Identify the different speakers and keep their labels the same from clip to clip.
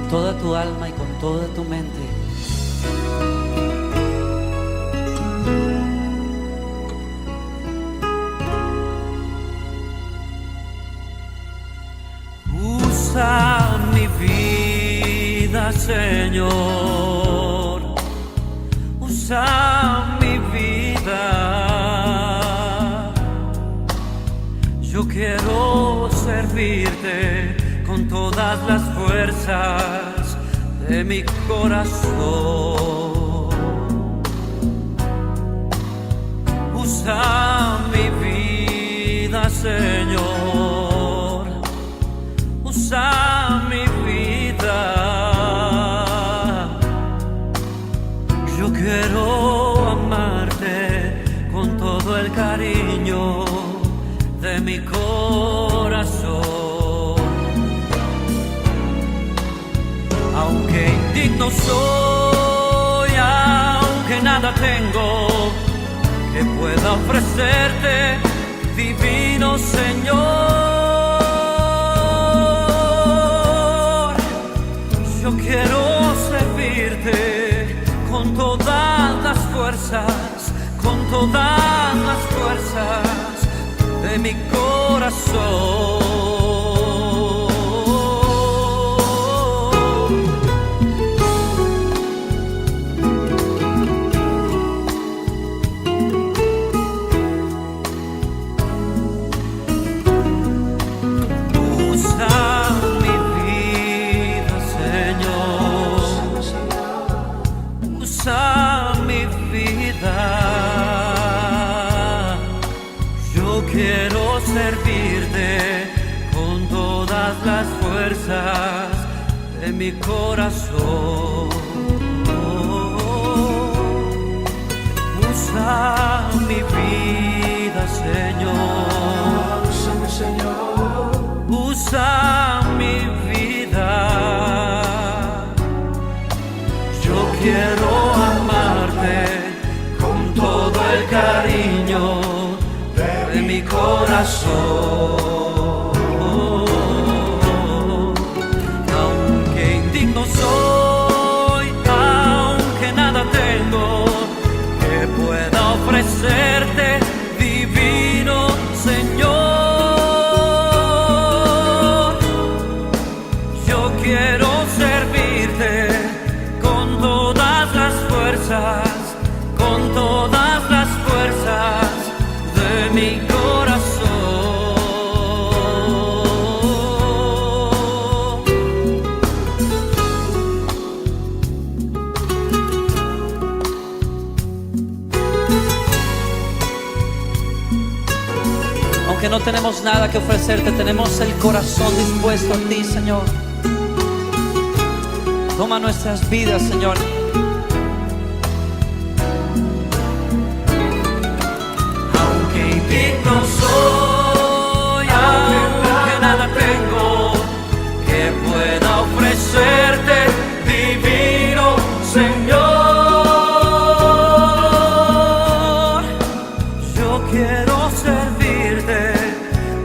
Speaker 1: toda tu alma y con toda tu mente.
Speaker 2: Usa mi vida, Señor, usa mi vida. Yo quiero servirte con todas las fuerzas de mi corazón. Usa mi vida, Señor, usa mi vida. Yo quiero amarte con todo el cariño de mi corazón. Aunque indigno soy, aunque nada tengo que pueda ofrecerte, divino Señor, yo quiero servirte con todas las fuerzas, con todas las fuerzas de mi corazón. Quiero servirte con todas las fuerzas de mi corazón. Usa mi vida, Señor. Úsame, Señor. Usa mi vida. Yo quiero amarte con todo el cariño de mi corazón. Aunque indigno soy, aunque nada tengo que pueda ofrecerte, divino Señor, yo quiero servirte con todas las fuerzas, con todas las fuerzas de mi corazón.
Speaker 1: Aunque no tenemos nada que ofrecerte, tenemos el corazón dispuesto a ti, Señor. Toma nuestras vidas, Señor.
Speaker 2: Indigno soy, aunque nada tengo que pueda ofrecerte, divino Señor, yo quiero servirte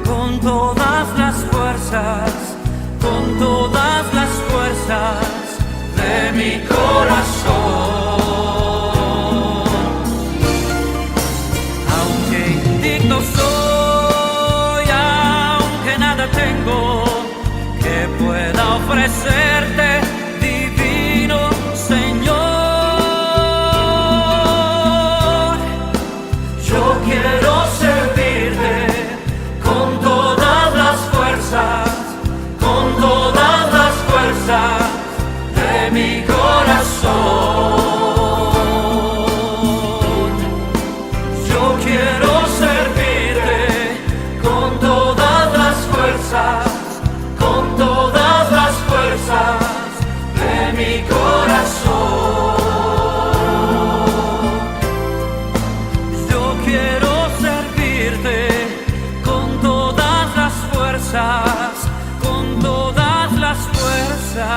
Speaker 2: con todas las fuerzas, con todas las fuerzas de mi corazón. Indigno soy, aunque nada tengo que pueda ofrecerte, divino Señor, yo quiero servirte con todas las fuerzas, con todas las fuerzas de mi corazón. Yo quiero servirte con todas las fuerzas, con todas las fuerzas de mi corazón. Yo quiero servirte con todas las fuerzas, con todas las fuerzas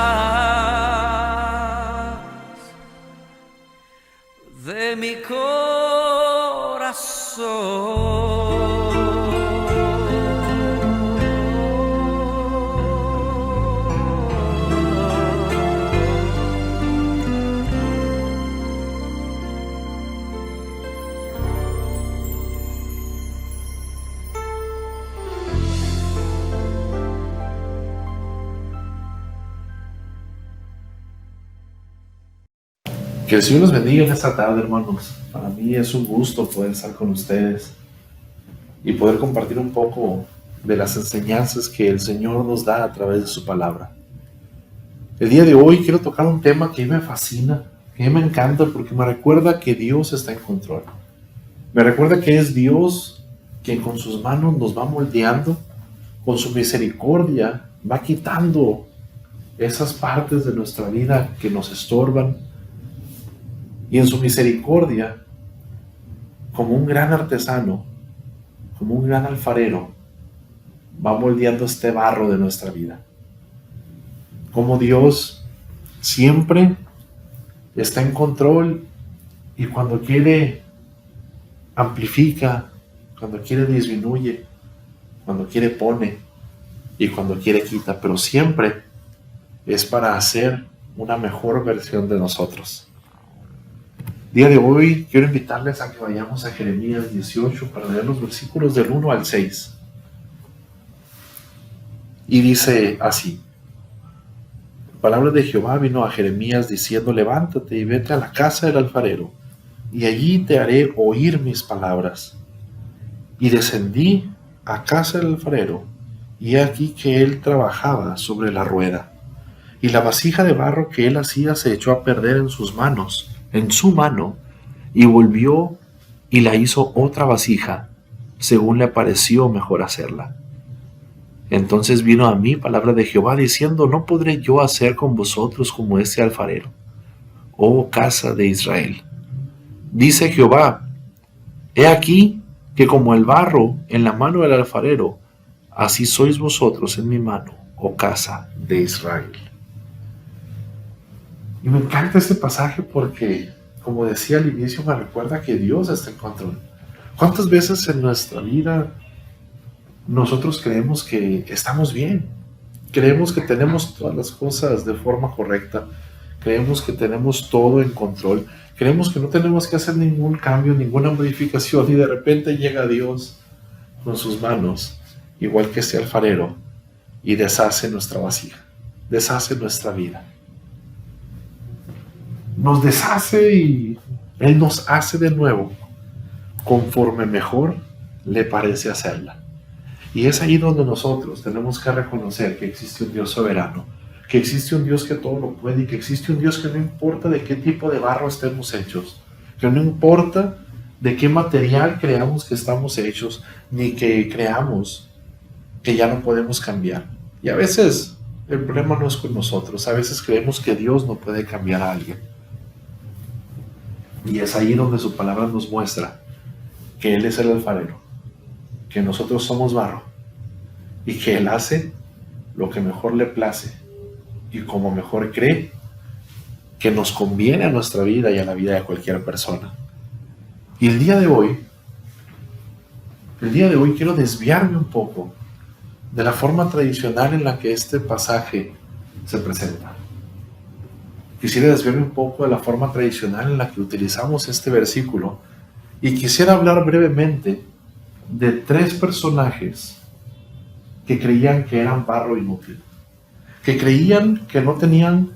Speaker 2: de mi corazón.
Speaker 3: Que el Señor los bendiga en esta tarde, hermanos. Para mí es un gusto poder estar con ustedes y poder compartir un poco de las enseñanzas que el Señor nos da a través de su palabra. El día de hoy quiero tocar un tema que me fascina, que me encanta, porque me recuerda que Dios está en control. Me recuerda que es Dios quien con sus manos nos va moldeando, con su misericordia va quitando esas partes de nuestra vida que nos estorban, y en su misericordia, como un gran artesano, como un gran alfarero, va moldeando este barro de nuestra vida. Como Dios siempre está en control, y cuando quiere amplifica, cuando quiere disminuye, cuando quiere pone y cuando quiere quita, pero siempre es para hacer una mejor versión de nosotros. Día de hoy quiero invitarles a que vayamos a Jeremías 18 para leer los versículos del 1 al 6. Y dice así: palabra de Jehová vino a Jeremías diciendo: levántate y vete a la casa del alfarero, y allí te haré oír mis palabras. Y descendí a casa del alfarero, y he aquí que él trabajaba sobre la rueda, y la vasija de barro que él hacía se echó a perder en su mano, y volvió y la hizo otra vasija, según le pareció mejor hacerla. Entonces vino a mí palabra de Jehová diciendo: no podré yo hacer con vosotros como este alfarero, oh casa de Israel. Dice Jehová: he aquí que como el barro en la mano del alfarero, así sois vosotros en mi mano, oh casa de Israel. Y me encanta este pasaje porque, como decía al inicio, me recuerda que Dios está en control. ¿Cuántas veces en nuestra vida nosotros creemos que estamos bien? Creemos que tenemos todas las cosas de forma correcta. Creemos que tenemos todo en control. Creemos que no tenemos que hacer ningún cambio, ninguna modificación, y de repente llega Dios con sus manos, igual que este alfarero, y deshace nuestra vasija, deshace nuestra vida. Nos deshace y Él nos hace de nuevo conforme mejor le parece hacerla. Y es ahí donde nosotros tenemos que reconocer que existe un Dios soberano, que existe un Dios que todo lo puede, y que existe un Dios que no importa de qué tipo de barro estemos hechos, que no importa de qué material creamos que estamos hechos, ni que creamos que ya no podemos cambiar. Y a veces el problema no es con nosotros, a veces creemos que Dios no puede cambiar a alguien. Y es ahí donde su palabra nos muestra que Él es el alfarero, que nosotros somos barro, y que Él hace lo que mejor le place y como mejor cree que nos conviene a nuestra vida y a la vida de cualquier persona. Y el día de hoy quiero desviarme un poco de la forma tradicional en la que este pasaje se presenta. Quisiera desviarme un poco de la forma tradicional en la que utilizamos este versículo, y quisiera hablar brevemente de 3 personajes que creían que eran barro inútil, que creían que no tenían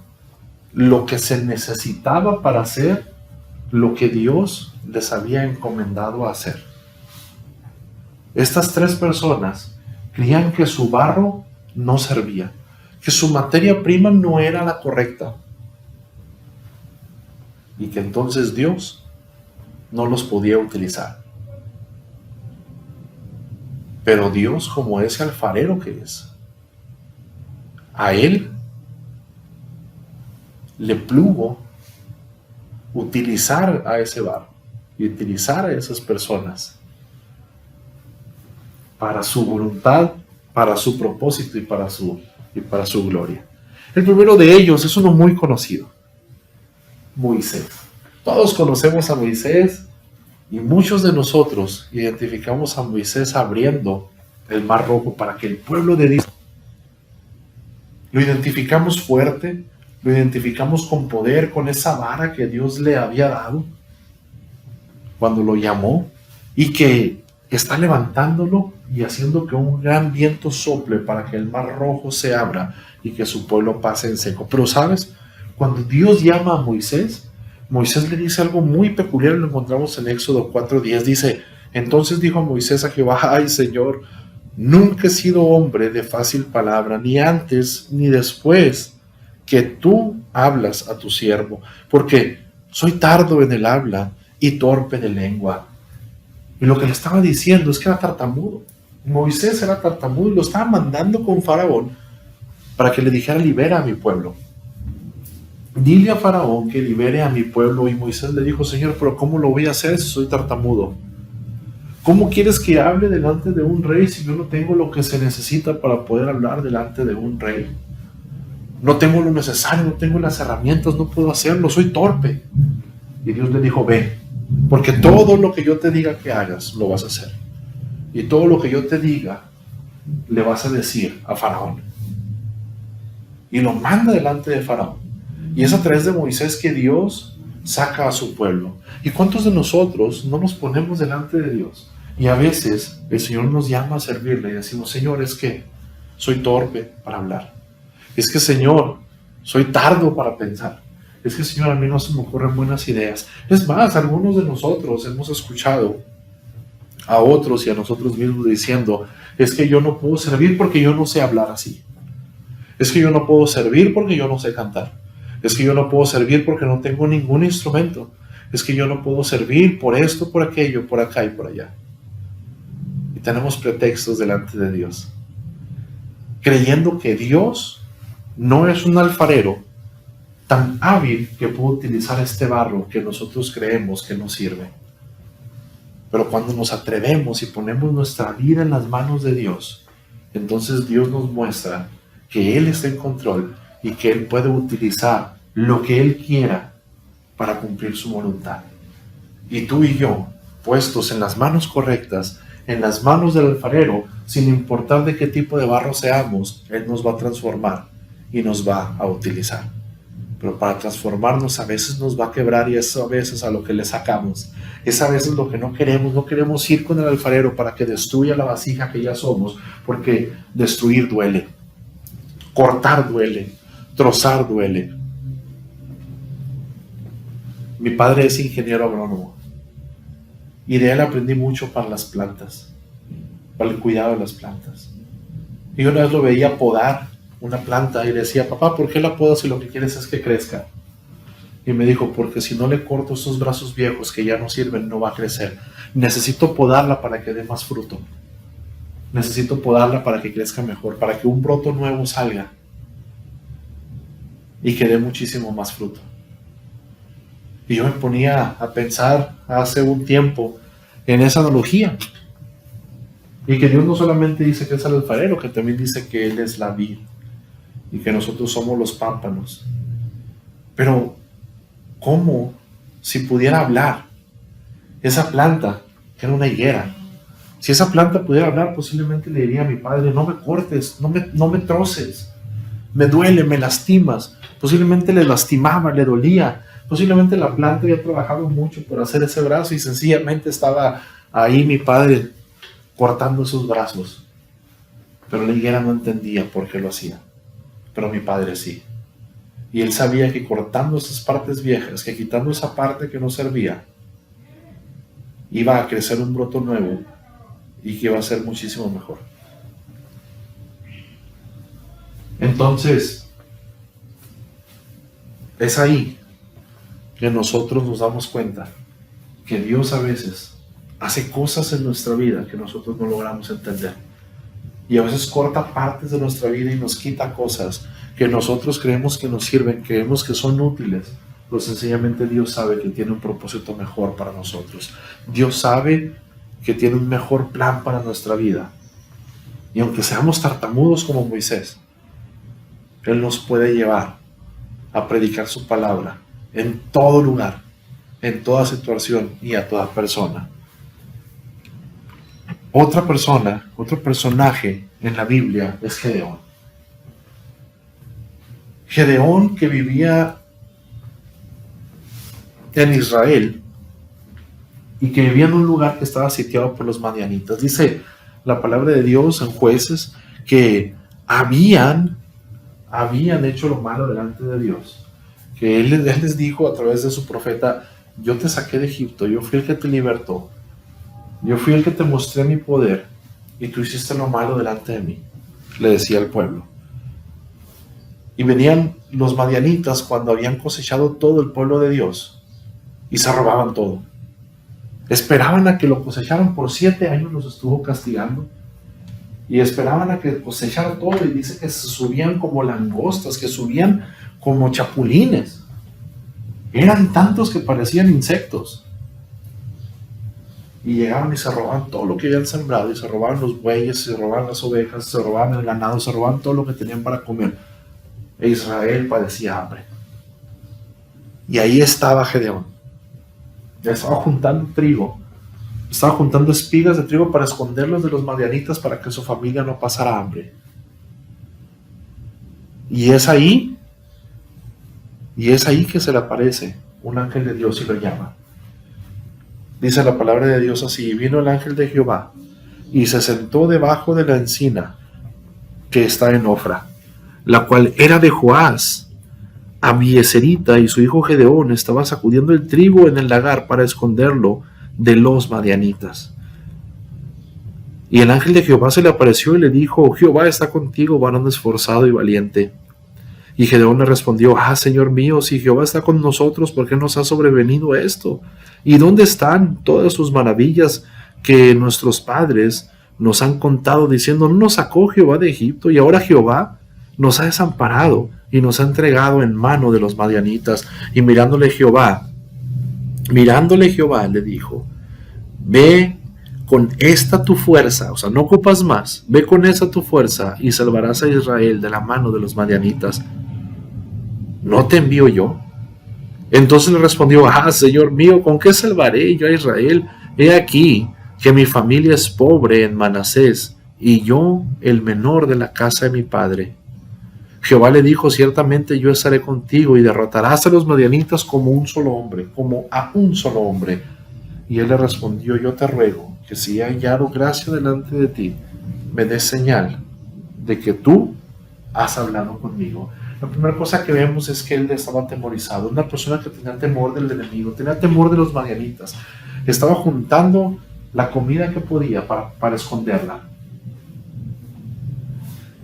Speaker 3: lo que se necesitaba para hacer lo que Dios les había encomendado a hacer. Estas 3 personas creían que su barro no servía, que su materia prima no era la correcta, y que entonces Dios no los podía utilizar. Pero Dios, como ese alfarero que es, a Él le plugo utilizar a ese barro y utilizar a esas personas para su voluntad, para su propósito y para su gloria. El primero de ellos es uno muy conocido: Moisés. Todos conocemos a Moisés, y muchos de nosotros identificamos a Moisés abriendo el Mar Rojo para que el pueblo de Dios, lo identificamos fuerte, lo identificamos con poder, con esa vara que Dios le había dado cuando lo llamó, y que está levantándolo y haciendo que un gran viento sople para que el Mar Rojo se abra y que su pueblo pase en seco. Pero ¿sabes? Cuando Dios llama a Moisés Moisés le dice algo muy peculiar, lo encontramos en Éxodo 4:10, dice, entonces dijo a Moisés a Jehová, ay Señor, nunca he sido hombre de fácil palabra, ni antes ni después que tú hablas a tu siervo, porque soy tardo en el habla y torpe de lengua. Y lo que le estaba diciendo es que era tartamudo. Moisés era tartamudo y lo estaba mandando con Faraón para que le dijera, libera a mi pueblo. Dile a Faraón que libere a mi pueblo. Y Moisés le dijo, Señor, pero ¿cómo lo voy a hacer si soy tartamudo? ¿Cómo quieres que hable delante de un rey si yo no tengo lo que se necesita para poder hablar delante de un rey? No tengo lo necesario, no tengo las herramientas, no puedo hacerlo, soy torpe. Y Dios le dijo, ve, porque todo lo que yo te diga que hagas, lo vas a hacer. Y todo lo que yo te diga, le vas a decir a Faraón. Y lo manda delante de Faraón. Y es a través de Moisés que Dios saca a su pueblo. ¿Y cuántos de nosotros no nos ponemos delante de Dios? Y a veces el Señor nos llama a servirle y decimos, Señor, es que soy torpe para hablar. Es que, Señor, soy tardo para pensar. Es que, Señor, a mí no se me ocurren buenas ideas. Es más, algunos de nosotros hemos escuchado a otros y a nosotros mismos diciendo, es que yo no puedo servir porque yo no sé hablar así. Es que yo no puedo servir porque yo no sé cantar. Es que yo no puedo servir porque no tengo ningún instrumento. Es que yo no puedo servir por esto, por aquello, por acá y por allá. Y tenemos pretextos delante de Dios, creyendo que Dios no es un alfarero tan hábil que puede utilizar este barro que nosotros creemos que nos sirve. Pero cuando nos atrevemos y ponemos nuestra vida en las manos de Dios, entonces Dios nos muestra que Él está en control y que Él puede utilizar lo que Él quiera para cumplir su voluntad. Y tú y yo, puestos en las manos correctas, en las manos del alfarero, sin importar de qué tipo de barro seamos, Él nos va a transformar y nos va a utilizar. Pero para transformarnos a veces nos va a quebrar, y eso a veces a lo que le sacamos. Es a veces lo que no queremos ir con el alfarero para que destruya la vasija que ya somos, porque destruir duele, cortar duele, trozar duele. Mi padre es ingeniero agrónomo y de él aprendí mucho para las plantas, para el cuidado de las plantas. Y una vez lo veía podar una planta y decía, papá, ¿por qué la podas si lo que quieres es que crezca? Y me dijo, porque si no le corto estos brazos viejos que ya no sirven, no va a crecer. Necesito podarla para que dé más fruto. Necesito podarla para que crezca mejor, para que un broto nuevo salga y que dé muchísimo más fruto. Y yo me ponía a pensar hace un tiempo en esa analogía. Y que Dios no solamente dice que es el alfarero, que también dice que Él es la vid y que nosotros somos los pámpanos. Pero, ¿cómo si pudiera hablar esa planta, que era una higuera? Si esa planta pudiera hablar, posiblemente le diría a mi padre, no me cortes, no me troces, me duele, me lastimas. Posiblemente le lastimaba, le dolía. Posiblemente la planta había trabajado mucho por hacer ese brazo y sencillamente estaba ahí mi padre cortando esos brazos. Pero la higuera no entendía por qué lo hacía. Pero mi padre sí. Y él sabía que cortando esas partes viejas, que quitando esa parte que no servía, iba a crecer un broto nuevo y que iba a ser muchísimo mejor. Entonces, es ahí que nosotros nos damos cuenta que Dios a veces hace cosas en nuestra vida que nosotros no logramos entender. Y a veces corta partes de nuestra vida y nos quita cosas que nosotros creemos que nos sirven, creemos que son útiles. Pero sencillamente Dios sabe que tiene un propósito mejor para nosotros. Dios sabe que tiene un mejor plan para nuestra vida. Y aunque seamos tartamudos como Moisés, Él nos puede llevar a predicar su palabra en todo lugar, en toda situación y a toda persona. Otro personaje en la Biblia es Gedeón. Gedeón, que vivía en Israel y que vivía en un lugar que estaba sitiado por los madianitas. Dice la palabra de Dios en Jueces que habían hecho lo malo delante de Dios, que él les dijo a través de su profeta: yo te saqué de Egipto, yo fui el que te libertó, yo fui el que te mostré mi poder, y tú hiciste lo malo delante de mí, le decía al pueblo. Y venían los madianitas cuando habían cosechado todo el pueblo de Dios y se robaban todo. Esperaban a que lo cosecharan, por 7 años los estuvo castigando, y esperaban a que cosecharan todo, y dice que se subían como langostas, que subían como chapulines. Eran tantos que parecían insectos. Y llegaban y se robaban todo lo que habían sembrado, y se robaban los bueyes, se robaban las ovejas, se robaban el ganado, se robaban todo lo que tenían para comer. E Israel padecía hambre. Y ahí estaba Gedeón. Ya estaba juntando trigo, estaba juntando espigas de trigo para esconderlos de los madianitas, para que su familia no pasara hambre. Y es ahí que se le aparece un ángel de Dios y lo llama. Dice la palabra de Dios así: y vino el ángel de Jehová y se sentó debajo de la encina que está en Ofra, la cual era de Joás, Abieserita, y su hijo Gedeón estaba sacudiendo el trigo en el lagar para esconderlo de los madianitas. Y el ángel de Jehová se le apareció y le dijo: Jehová está contigo, varón esforzado y valiente. Y Gedeón le respondió: Señor mío, si Jehová está con nosotros, ¿por qué nos ha sobrevenido esto? ¿Y dónde están todas sus maravillas que nuestros padres nos han contado, diciendo: no nos sacó Jehová de Egipto? Y ahora Jehová nos ha desamparado y nos ha entregado en mano de los madianitas. Y mirándole Jehová le dijo: ve con esta tu fuerza, o sea, no ocupas más, ve con esa tu fuerza y salvarás a Israel de la mano de los madianitas. ¿No te envío yo? Entonces le respondió: Señor mío, ¿con qué salvaré yo a Israel? He aquí que mi familia es pobre en Manasés, y yo el menor de la casa de mi padre. Jehová le dijo: ciertamente yo estaré contigo, y derrotarás a los madianitas como un solo hombre, como a un solo hombre. Y él le respondió: yo te ruego que si he hallado gracia delante de ti, me des señal de que tú has hablado conmigo. La primera cosa que vemos es que él estaba atemorizado. Una persona que tenía temor del enemigo, tenía temor de los madianitas. Estaba juntando la comida que podía para esconderla.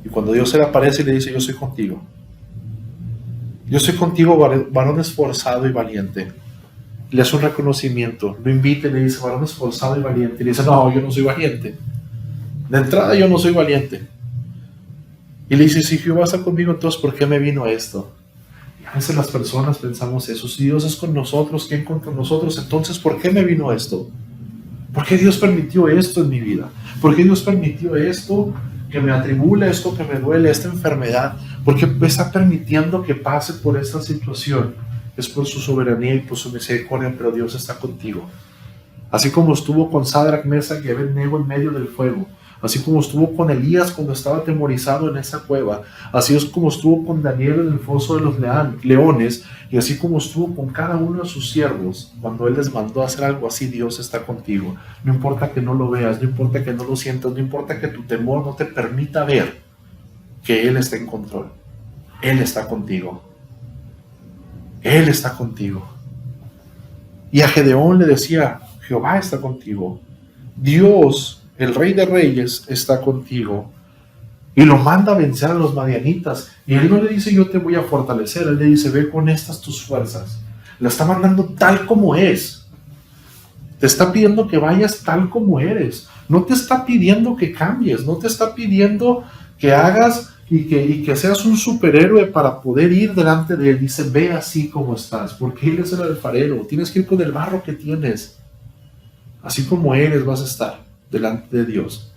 Speaker 3: Y cuando Dios se le aparece y le dice: yo soy contigo. Yo soy contigo, varón esforzado y valiente. Le hace un reconocimiento, lo invita y le dice: varón esforzado y valiente. Y le dice: no, yo no soy valiente. De entrada yo no soy valiente. Y le dice: si Jehová está conmigo, entonces ¿por qué me vino esto? Y a veces las personas pensamos eso: si Dios es con nosotros, ¿quién contra nosotros? Entonces ¿por qué me vino esto? ¿Por qué Dios permitió esto en mi vida? ¿Por qué Dios permitió esto que me atribula, esto que me duele, esta enfermedad? ¿Por qué está permitiendo que pase por esta situación? Es por su soberanía y por su misericordia, pero Dios está contigo. Así como estuvo con Sadrach, Mesach y Abednego en medio del fuego, así como estuvo con Elías cuando estaba atemorizado en esa cueva, así es como estuvo con Daniel en el foso de los leones, y así como estuvo con cada uno de sus siervos cuando él les mandó a hacer algo así. Dios está contigo. No importa que no lo veas, no importa que no lo sientas, no importa que tu temor no te permita ver que Él está en control. Él está contigo. Él está contigo. Y a Gedeón le decía: Jehová está contigo. Dios, el Rey de Reyes, está contigo. Y lo manda a vencer a los madianitas. Y él no le dice: yo te voy a fortalecer. Él le dice: ve con estas tus fuerzas. La está mandando tal como es. Te está pidiendo que vayas tal como eres. No te está pidiendo que cambies. No te está pidiendo que hagas y que seas un superhéroe para poder ir delante de él. Dice: ve así como estás, porque él es el alfarero. Tienes que ir con el barro que tienes. Así como eres vas a estar delante de Dios.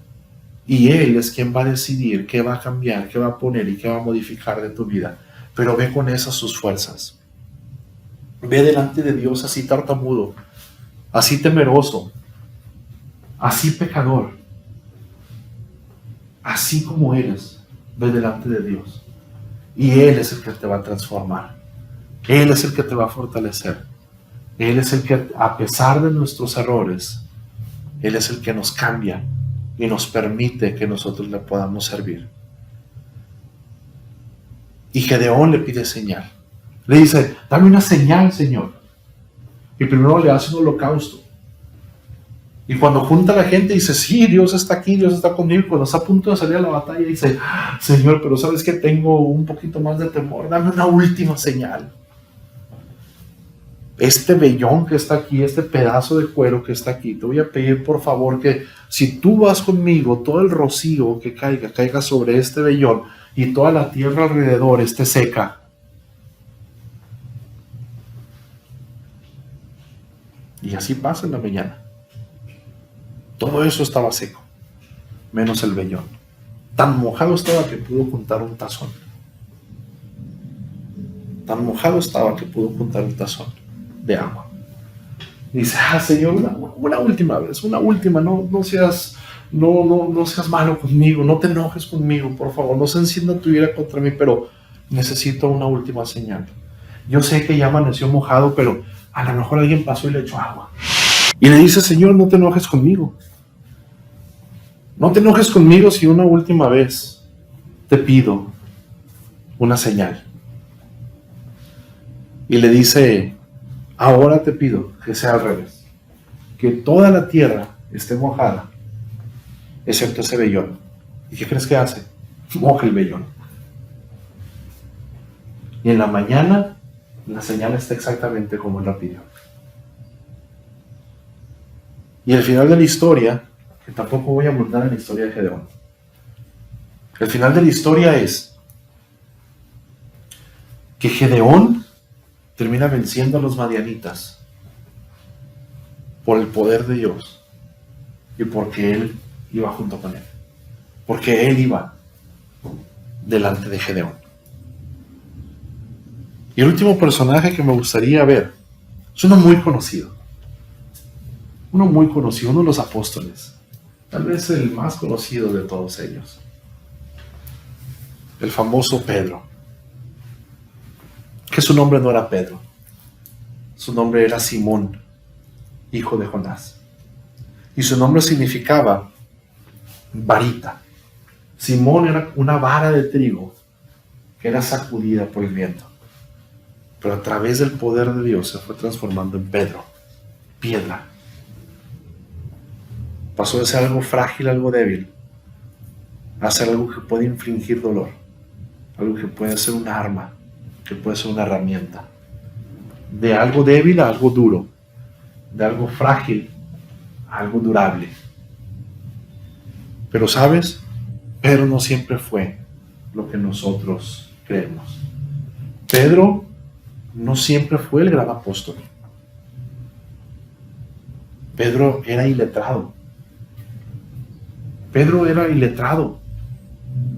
Speaker 3: Y Él es quien va a decidir qué va a cambiar, qué va a poner y qué va a modificar de tu vida. Pero ve con esas sus fuerzas. Ve delante de Dios así tartamudo, así temeroso, así pecador. Así como eres, ve delante de Dios. Y Él es el que te va a transformar. Él es el que te va a fortalecer. Él es el que, a pesar de nuestros errores, Él es el que nos cambia y nos permite que nosotros le podamos servir. Y Gedeón le pide señal. Le dice, dame una señal, Señor. Y primero le hace un holocausto. Y cuando junta a la gente dice, sí, Dios está aquí, Dios está conmigo. Cuando está a punto de salir a la batalla dice, Señor, pero sabes que tengo un poquito más de temor, dame una última señal. Este vellón que está aquí, este pedazo de cuero que está aquí, te voy a pedir por favor que si tú vas conmigo, todo el rocío que caiga sobre este vellón y toda la tierra alrededor esté seca. Y así pasa en la mañana. Todo eso estaba seco, menos el vellón. Tan mojado estaba que pudo juntar un tazón. Tan mojado estaba que pudo juntar un tazón de agua. Y dice, Señor, una última vez, una última, no seas malo conmigo, no te enojes conmigo, por favor, no se encienda tu ira contra mí, pero necesito una última señal. Yo sé que ya amaneció mojado, pero a lo mejor alguien pasó y le echó agua. Y le dice, Señor, no te enojes conmigo. No te enojes conmigo si una última vez te pido una señal. Y le dice, ahora te pido que sea al revés, que toda la tierra esté mojada, excepto ese vellón. ¿Y qué crees que hace? Moja el vellón. Y en la mañana la señal está exactamente como él la pidió. Y el final de la historia, que tampoco voy a abundar en la historia de Gedeón, el final de la historia es que Gedeón termina venciendo a los madianitas por el poder de Dios y porque él iba junto con él, porque él iba delante de Gedeón. Y el último personaje que me gustaría ver es uno muy conocido, uno de los apóstoles, tal vez el más conocido de todos ellos, el famoso Pedro. Que su nombre no era Pedro, su nombre era Simón, hijo de Jonás. Y su nombre significaba varita. Simón era una vara de trigo que era sacudida por el viento. Pero a través del poder de Dios se fue transformando en Pedro, piedra. Pasó de ser algo frágil, algo débil, a ser algo que puede infligir dolor, algo que puede ser un arma, que puede ser una herramienta. De algo débil a algo duro, de algo frágil a algo durable. Pero ¿sabes? Pedro no siempre fue lo que nosotros creemos. Pedro no siempre fue el gran apóstol. Pedro era iletrado.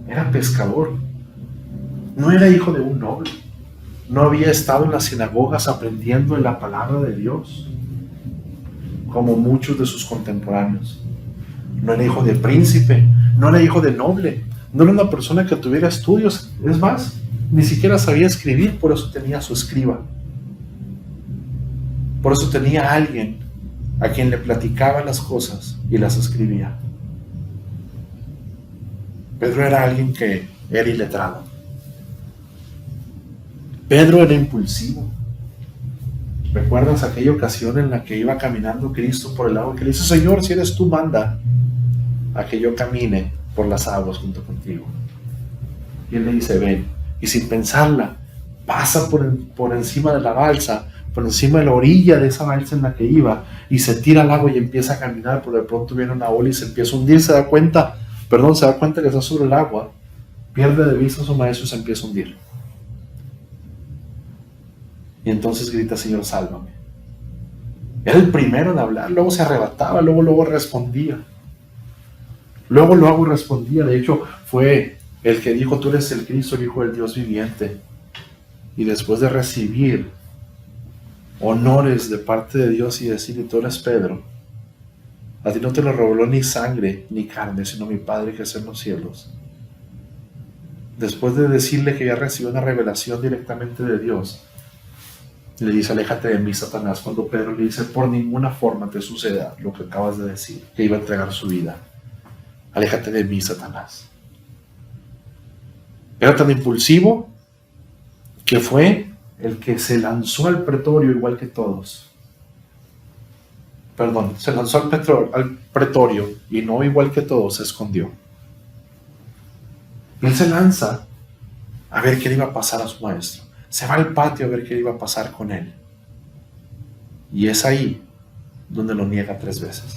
Speaker 3: Era pescador. No era hijo de un noble. No había estado en las sinagogas aprendiendo en la palabra de Dios, como muchos de sus contemporáneos. No era hijo de príncipe, no era hijo de noble, no era una persona que tuviera estudios. Es más, ni siquiera sabía escribir, por eso tenía su escriba. Por eso tenía a alguien a quien le platicaba las cosas y las escribía. Pedro era alguien que era iletrado. Pedro era impulsivo. ¿Recuerdas aquella ocasión en la que iba caminando Cristo por el agua? Que le dice, Señor, si eres tú, manda a que yo camine por las aguas junto contigo. Y él le dice, ven. Y sin pensarla, pasa por encima de la balsa, por encima de la orilla de esa balsa en la que iba, y se tira al agua y empieza a caminar, pero de pronto viene una ola y se empieza a hundir, se da cuenta que está sobre el agua, pierde de vista a su maestro y se empieza a hundir. Y entonces grita, Señor, sálvame. Era el primero en hablar, luego se arrebataba, luego respondía. Luego respondía. De hecho, fue el que dijo, tú eres el Cristo, el Hijo del Dios viviente. Y después de recibir honores de parte de Dios y decir, tú eres Pedro, a ti no te lo reveló ni sangre ni carne, sino mi Padre que está en los cielos. Después de decirle que ya recibió una revelación directamente de Dios, le dice, aléjate de mí, Satanás. Cuando Pedro le dice, por ninguna forma te suceda lo que acabas de decir, que iba a entregar su vida. Aléjate de mí, Satanás. Era tan impulsivo que fue el que se lanzó al pretorio igual que todos. Perdón, se lanzó al pretorio y no igual que todos, se escondió. Él se lanza a ver qué le iba a pasar a su maestro. Se va al patio a ver qué le iba a pasar con él. Y es ahí donde lo niega 3 veces.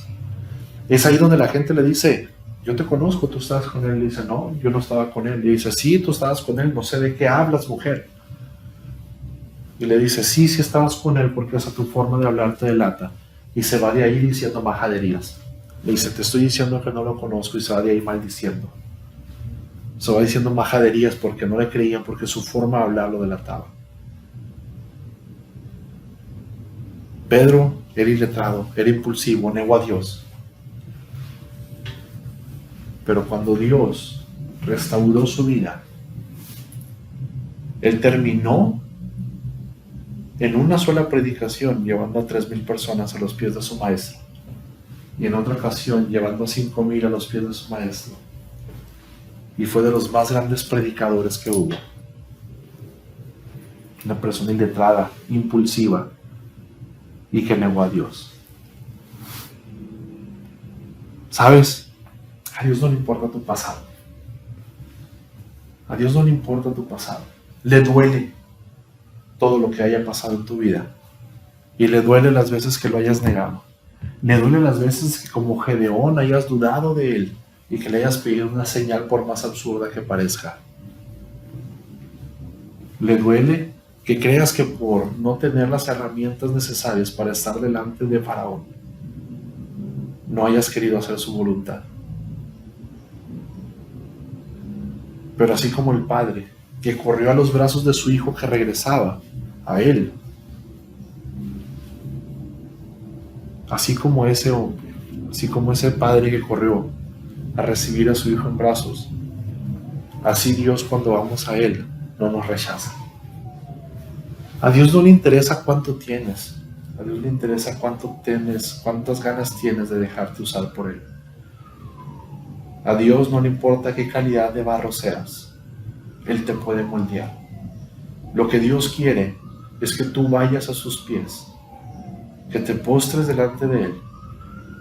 Speaker 3: Es ahí donde la gente le dice, yo te conozco, tú estabas con él. Le dice, no, yo no estaba con él. Le dice, sí, tú estabas con él, no sé de qué hablas, mujer. Y le dice, sí, sí estabas con él porque esa tu forma de hablar te delata. Y se va de ahí diciendo majaderías. Le dice, te estoy diciendo que no lo conozco, y se va de ahí maldiciendo. Se va diciendo majaderías porque no le creían, porque su forma de hablar lo delataba. Pedro era iletrado, era impulsivo, negó a Dios. Pero cuando Dios restauró su vida, él terminó en una sola predicación llevando a 3,000 personas a los pies de su maestro, y en otra ocasión llevando a 5,000 a los pies de su maestro, y fue de los más grandes predicadores que hubo. Una persona iletrada, impulsiva, y que negó a Dios. ¿Sabes? A Dios no le importa tu pasado. A Dios no le importa tu pasado. Le duele todo lo que haya pasado en tu vida. Y le duele las veces que lo hayas negado. Le duele las veces que como Gedeón hayas dudado de él y que le hayas pedido una señal por más absurda que parezca. Le duele que creas que por no tener las herramientas necesarias para estar delante de Faraón, no hayas querido hacer su voluntad. Pero así como el padre que corrió a los brazos de su hijo que regresaba a él, así como ese hombre, así como ese padre que corrió a recibir a su hijo en brazos, así Dios, cuando vamos a él, no nos rechaza. A Dios no le interesa cuánto tienes, a Dios le interesa cuánto tienes, cuántas ganas tienes de dejarte usar por él. A Dios no le importa qué calidad de barro seas, Él te puede moldear. Lo que Dios quiere es que tú vayas a sus pies, que te postres delante de Él,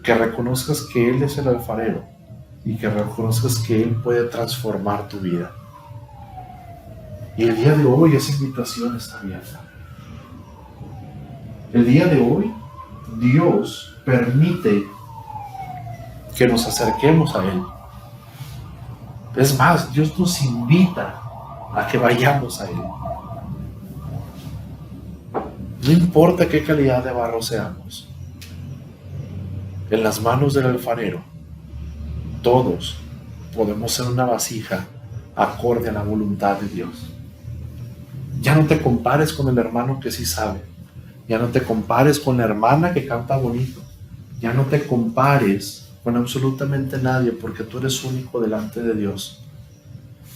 Speaker 3: que reconozcas que Él es el alfarero y que reconozcas que Él puede transformar tu vida. Y el día de hoy esa invitación está abierta. El día de hoy Dios permite que nos acerquemos a Él. Es más, Dios nos invita a que vayamos a Él. No importa qué calidad de barro seamos, en las manos del alfarero, todos podemos ser una vasija acorde a la voluntad de Dios. Ya no te compares con el hermano que sí sabe. Ya no te compares con la hermana que canta bonito. Ya no te compares con absolutamente nadie, porque tú eres único delante de Dios.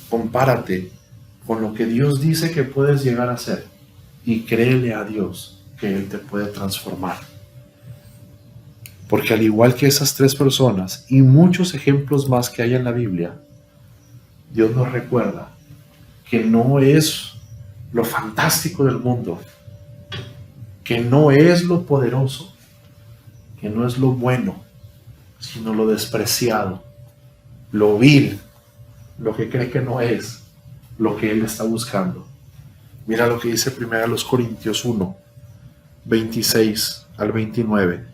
Speaker 3: Compárate con lo que Dios dice que puedes llegar a ser y créele a Dios que Él te puede transformar. Porque al igual que esas 3 personas y muchos ejemplos más que hay en la Biblia, Dios nos recuerda que no es lo fantástico del mundo, que no es lo poderoso, que no es lo bueno, sino lo despreciado, lo vil, lo que cree que no es lo que Él está buscando. Mira lo que dice 1 Corintios 1, 26 al 29.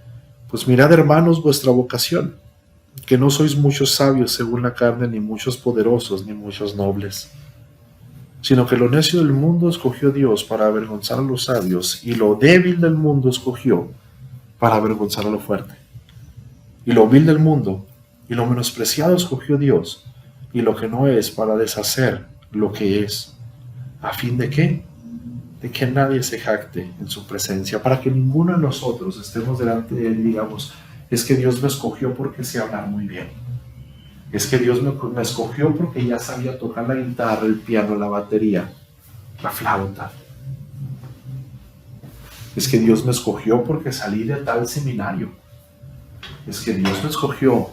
Speaker 3: Pues mirad, hermanos, vuestra vocación, que no sois muchos sabios según la carne, ni muchos poderosos, ni muchos nobles, sino que lo necio del mundo escogió Dios para avergonzar a los sabios, y lo débil del mundo escogió para avergonzar a lo fuerte. Y lo vil del mundo y lo menospreciado escogió Dios, y lo que no es, para deshacer lo que es, ¿a fin de qué? De que nadie se jacte en su presencia, para que ninguno de nosotros estemos delante de Él y digamos, es que Dios me escogió porque sé hablar muy bien, es que Dios me escogió porque ya sabía tocar la guitarra, el piano, la batería, la flauta, es que Dios me escogió porque salí de tal seminario, es que Dios me escogió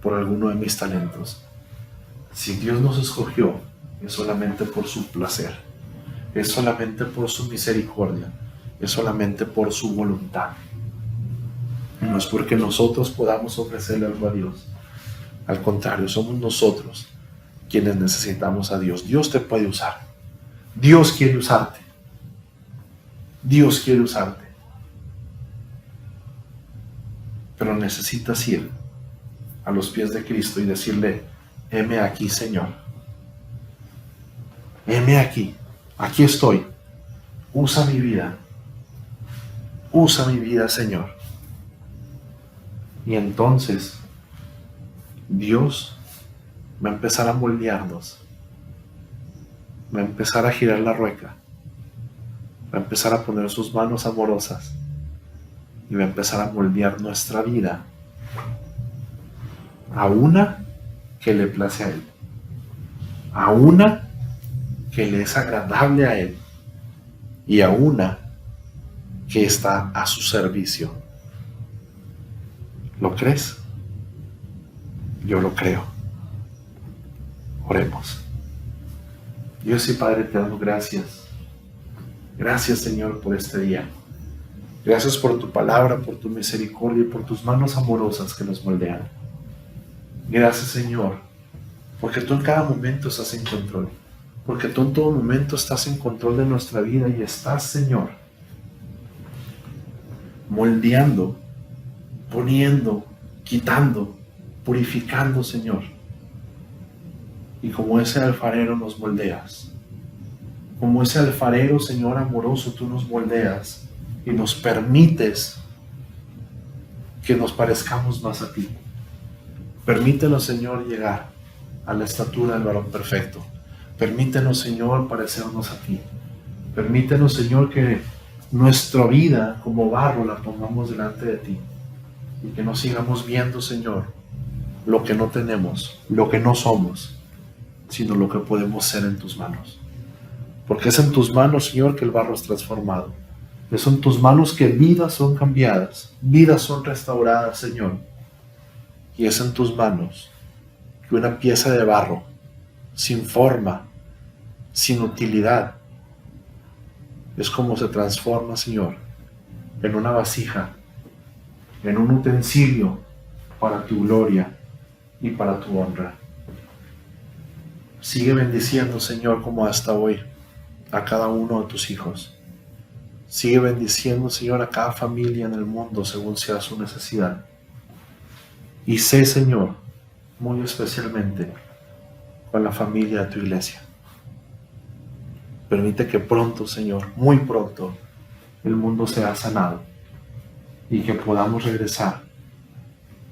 Speaker 3: por alguno de mis talentos. Si Dios nos escogió, es solamente por su placer, es solamente por su misericordia, es solamente por su voluntad. No es porque nosotros podamos ofrecerle algo a Dios. Al contrario, somos nosotros quienes necesitamos a Dios. Dios te puede usar. Dios quiere usarte. Dios quiere usarte. Pero necesitas ir a los pies de Cristo y decirle: heme aquí, Señor. Heme aquí. Aquí estoy. Usa mi vida. Usa mi vida, Señor. Y entonces Dios va a empezar a moldearnos. Va a empezar a girar la rueca. Va a empezar a poner sus manos amorosas. Y va a empezar a moldear nuestra vida a una que le place a Él. A una que le es agradable a Él. Y a una que está a su servicio. ¿Lo crees? Yo lo creo. Oremos. Dios y Padre, te damos gracias. Gracias, Señor, por este día. Gracias por tu palabra, por tu misericordia y por tus manos amorosas que nos moldean. Gracias, Señor, porque tú en cada momento estás en control. Porque tú en todo momento estás en control de nuestra vida y estás, Señor, moldeando, poniendo, quitando, purificando, Señor. Y como ese alfarero nos moldeas. Como ese alfarero, Señor amoroso, tú nos moldeas y nos permites que nos parezcamos más a ti. Permítenos, Señor, llegar a la estatura del varón perfecto. Permítenos, Señor, parecernos a ti. Permítenos, Señor, que nuestra vida como barro la pongamos delante de ti. Y que no sigamos viendo, Señor, lo que no tenemos, lo que no somos, sino lo que podemos ser en tus manos. Porque es en tus manos, Señor, que el barro es transformado. Es en tus manos que vidas son cambiadas, vidas son restauradas, Señor. Y es en tus manos que una pieza de barro, sin forma, sin utilidad, es como se transforma, Señor, en una vasija, en un utensilio para tu gloria y para tu honra. Sigue bendiciendo, Señor, como hasta hoy, a cada uno de tus hijos. Sigue bendiciendo, Señor, a cada familia en el mundo según sea su necesidad. Y sé, Señor, muy especialmente con la familia de tu iglesia. Permite que pronto, Señor, muy pronto, el mundo sea sanado y que podamos regresar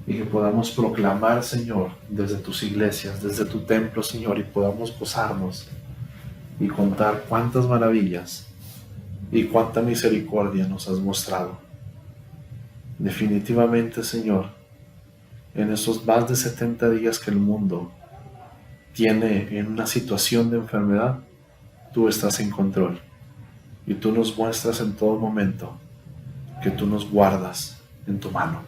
Speaker 3: y que podamos proclamar, Señor, desde tus iglesias, desde tu templo, Señor, y podamos gozarnos y contar cuántas maravillas y cuánta misericordia nos has mostrado. Definitivamente, Señor, en estos más de 70 días que el mundo tiene en una situación de enfermedad, tú estás en control y tú nos muestras en todo momento que tú nos guardas en tu mano.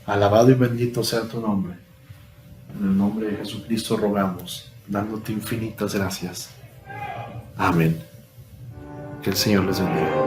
Speaker 3: Alabado y bendito sea tu nombre. En el nombre de Jesucristo rogamos, dándote infinitas gracias. Amén. Que el Señor les bendiga.